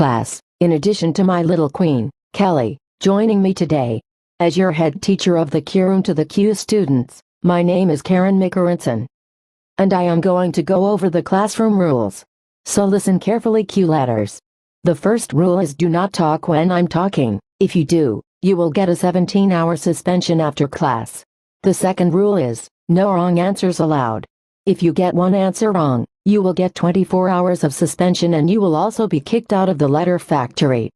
Class, in addition to my little queen, Kelly, joining me today as your head teacher of the Q room to the Q students, my name is Karen Mickerenson. And I am going to go over the classroom rules. So listen carefully, Q letters. The first rule is do not talk when I'm talking. If you do, you will get a 17-hour suspension after class. The second rule is, no wrong answers allowed. If you get one answer wrong, you will get 24 hours of suspension and you will also be kicked out of the letter factory.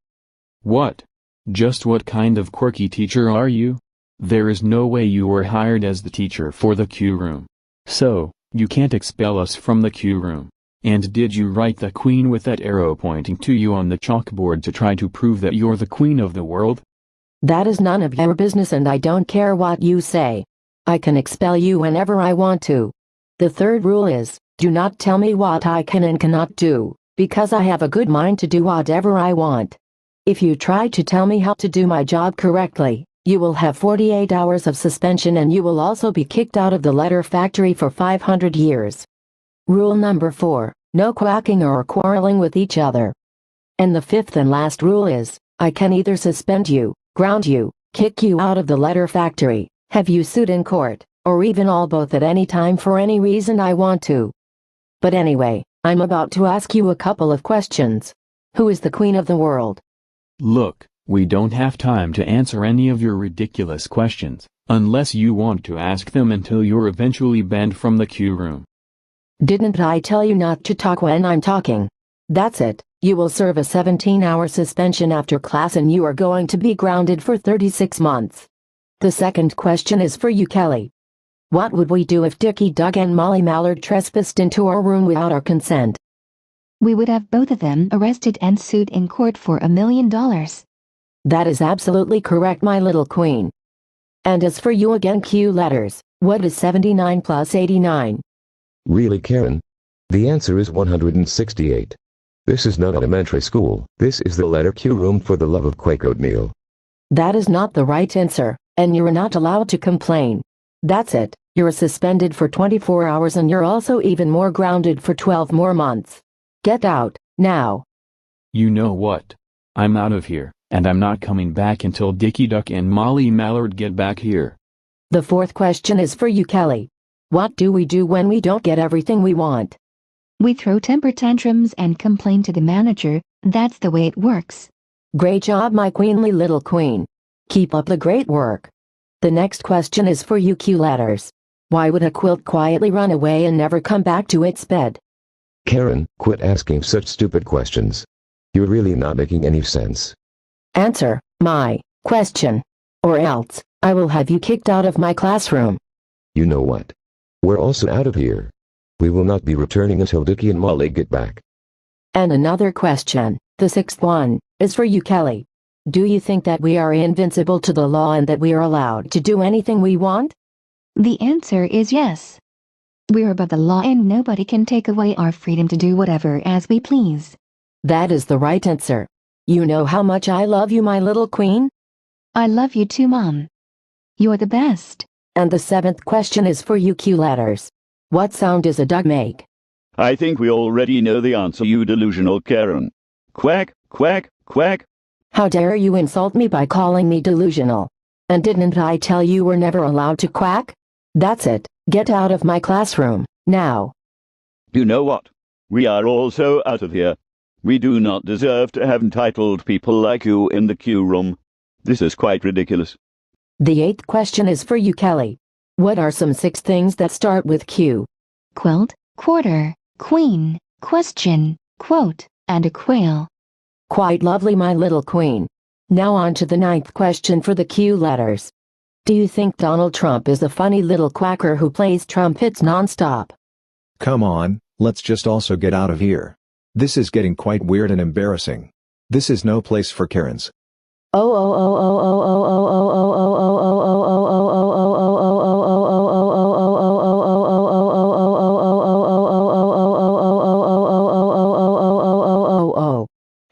What? Just what kind of quirky teacher are you? There is no way you were hired as the teacher for the Q room. So, you can't expel us from the Q room. And did you write the queen with that arrow pointing to you on the chalkboard to try to prove that you're the queen of the world? That is none of your business and I don't care what you say. I can expel you whenever I want to. The third rule is, do not tell me what I can and cannot do, because I have a good mind to do whatever I want. If you try to tell me how to do my job correctly, you will have 48 hours of suspension and you will also be kicked out of the letter factory for 500 years. Rule number 4, no quacking or quarreling with each other. And the fifth and last rule is, I can either suspend you, ground you, kick you out of the letter factory, have you sued in court, or even all both at any time for any reason I want to. But anyway, I'm about to ask you a couple of questions. Who is the queen of the world? Look, we don't have time to answer any of your ridiculous questions, unless you want to ask them until you're eventually banned from the Q room. Didn't I tell you not to talk when I'm talking? That's it, you will serve a 17-hour suspension after class and you are going to be grounded for 36 months. The second question is for you, Kelly. What would we do if Dicky, Doug and Molly Mallard trespassed into our room without our consent? We would have both of them arrested and sued in court for $1 million. That is absolutely correct, my little queen. And as for you again, Q letters, what is 79 plus 89? Really, Karen? The answer is 168. This is not elementary school. This is the letter Q room, for the love of Quake oatmeal. That is not the right answer, and you're not allowed to complain. That's it, you're suspended for 24 hours and you're also even more grounded for 12 more months. Get out, now. You know what? I'm out of here, and I'm not coming back until Dicky Duck and Molly Mallard get back here. The fourth question is for you, Kelly. What do we do when we don't get everything we want? We throw temper tantrums and complain to the manager. That's the way it works. Great job, my queenly little queen. Keep up the great work. The next question is for you, Q letters. Why would a quilt quietly run away and never come back to its bed? Karen, quit asking such stupid questions. You're really not making any sense. Answer my question, or else I will have you kicked out of my classroom. You know what? We're also out of here. We will not be returning until Dicky and Molly get back. And another question, the sixth one, is for you, Kelly. Do you think that we are invincible to the law and that we are allowed to do anything we want? The answer is yes. We're above the law and nobody can take away our freedom to do whatever as we please. That is the right answer. You know how much I love you, my little queen? I love you too, Mom. You're the best. And the seventh question is for you, Q letters. What sound does a duck make? I think we already know the answer, you delusional Karen. Quack, quack, quack. How dare you insult me by calling me delusional? And didn't I tell you we're never allowed to quack? That's it, get out of my classroom, now. You know what? We are also out of here. We do not deserve to have entitled people like you in the Q room. This is quite ridiculous. The eighth question is for you, Kelly. What are some 6 things that start with Q? Quilt, quarter, queen, question, quote, and a quail. Quite lovely, my little queen. Now on to the 9th question for the Q letters. Do you think Donald Trump is a funny little quacker who plays trumpets non-stop? Come on, let's just also get out of here. This is getting quite weird and embarrassing. This is no place for Karens.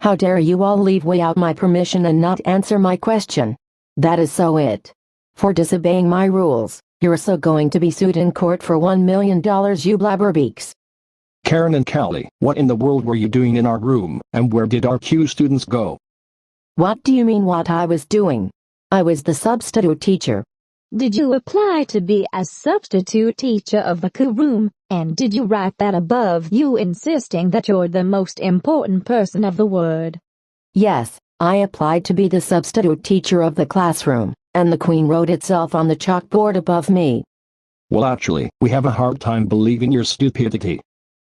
How dare you all leave without my permission and not answer my question? That is so it. For disobeying my rules, you're so going to be sued in court for $1 million, you blabberbeaks. Karen and Callie, what in the world were you doing in our room, and where did our Q students go? What do you mean what I was doing? I was the substitute teacher. Did you apply to be a substitute teacher of the Q room, and did you write that above you insisting that you're the most important person of the word? Yes, I applied to be the substitute teacher of the classroom, and the Queen wrote itself on the chalkboard above me. Well, actually, we have a hard time believing your stupidity.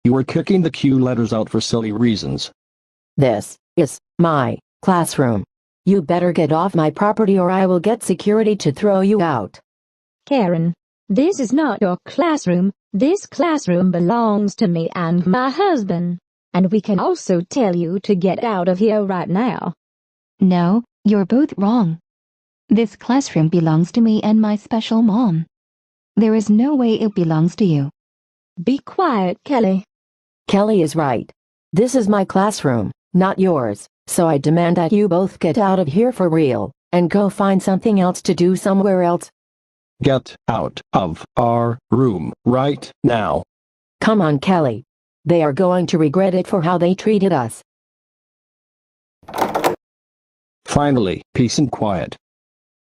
You were kicking the Q letters out for silly reasons. This is my classroom. You better get off my property or I will get security to throw you out. Karen, this is not your classroom. This classroom belongs to me and my husband. And we can also tell you to get out of here right now. No, you're both wrong. This classroom belongs to me and my special mom. There is no way it belongs to you. Be quiet, Kelly. Kelly is right. This is my classroom, not yours, so I demand that you both get out of here for real, and go find something else to do somewhere else. Get out of our room right now. Come on, Kelly. They are going to regret it for how they treated us. Finally, peace and quiet.